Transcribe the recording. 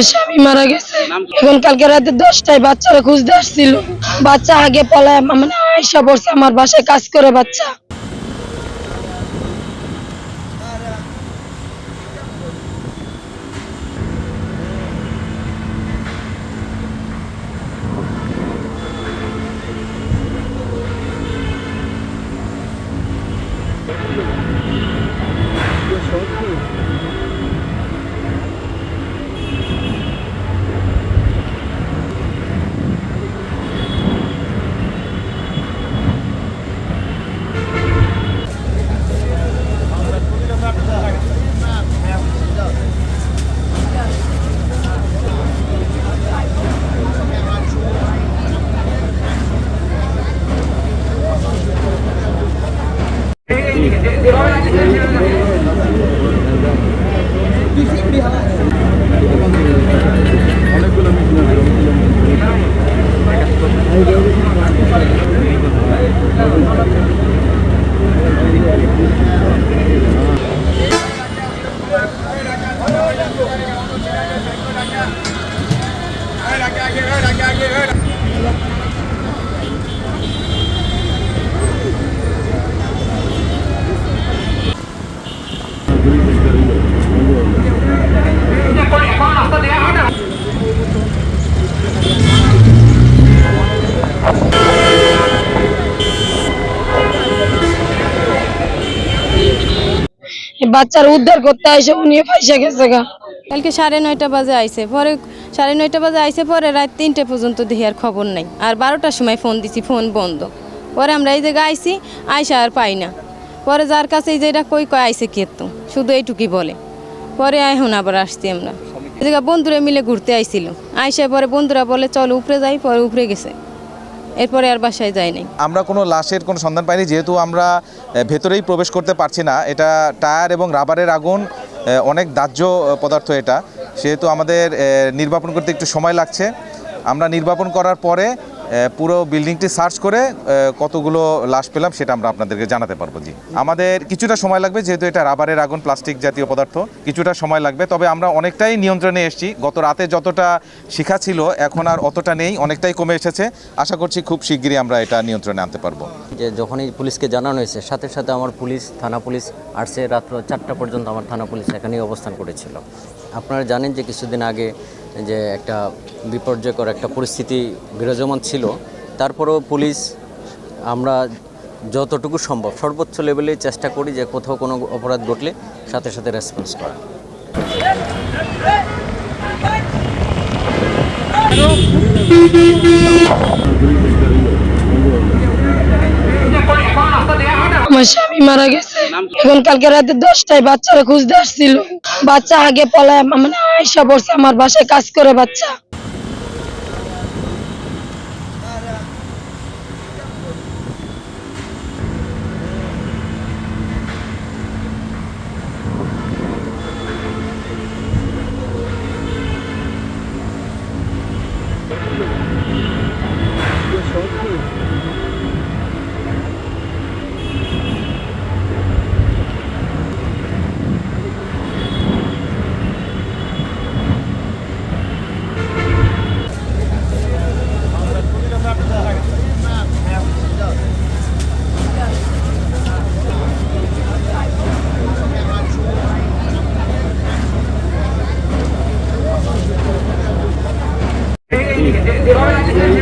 আমার স্বামী মারা গেছে। এখন কালকে রাতে 10টায় বাচ্চারা খুঁজতে আসছিল। বাচ্চা আগে পলায় মানে আয়সা পড়ছে আমার বাসায় কাজ করে বাচ্চা। বাচ্চার উদ্ধার করতে আইসে উনি পয়সা গেছে গা। কালকে 9:30 বাজে আইছে, পরে 9:30 বাজে আইছে, পরে রাত 3টে পর্যন্ত দেখি আর খবর নাই। আর 12টার সময় ফোন দিছি, ফোন বন্ধ। পরে আমরা এই জায়গায় আইছি, আইসা আর পাই না। পরে যার কাছে এই জায়গা কই আইছে কে তো শুধু এইটুকুই বলে। পরে এখন আবার আসছি আমরা এই জায়গা বন্ধুরা মিলে ঘুরতে আইছিল। আইসা পরে বন্ধুরা বলে চল উপরে যাই, পরে উপরে গেছে, এরপরে আর বাসায় যাই নাই। আমরা কোনো লাশের কোনো সন্ধান পাইনি, যেহেতু আমরা ভেতরেই প্রবেশ করতে পারছি না। এটা টায়ার এবং রাবারের আগুন, অনেক দাহ্য পদার্থ এটা, সেহেতু আমাদের নির্বাপন করতে একটু সময় লাগছে। আমরা নির্বাপন করার পরে পুরো বিল্ডিংটি সার্চ করে কতগুলো লাশ পেলাম সেটা আমরা আপনাদেরকে জানাতে পারবো। জি, আমাদের কিছুটা সময় লাগবে, যেহেতু এটা রাবারের আগুন, প্লাস্টিক জাতীয় পদার্থ, কিছুটা সময় লাগবে। তবে আমরা অনেকটাই নিয়ন্ত্রণে এসেছি। গত রাতে যতটা শিখা ছিল এখন আর অতটা নেই, অনেকটাই কমে এসেছে। আশা করছি খুব শিগগিরই আমরা এটা নিয়ন্ত্রণে আনতে পারবো। যে যখনই পুলিশকে জানানো হয়েছে, সাথে সাথে আমার থানা পুলিশ আসছে। রাত্র 4টা পর্যন্ত আমার থানা পুলিশ এখানেই অবস্থান করেছিল। আপনারা জানেন যে কিছুদিন আগে যে একটা বিপর্যয়কর একটা পরিস্থিতি বিরাজমান ছিল, তারপরেও পুলিশ আমরা যতটুকু সম্ভব সর্বোচ্চ লেভেলে চেষ্টা করি যে কোথাও কোনো অপরাধ ঘটলে সাথে সাথে রেসপন্স করা। আমার স্বামী মারা গেছে। এখন কালকে রাতে 10টায় বাচ্চারা খুঁজতে আসছিল। বাচ্চা আগে পলায় মানে আয়সা পড়ছে আমার বাসায় কাজ করে বাচ্চা। Hey,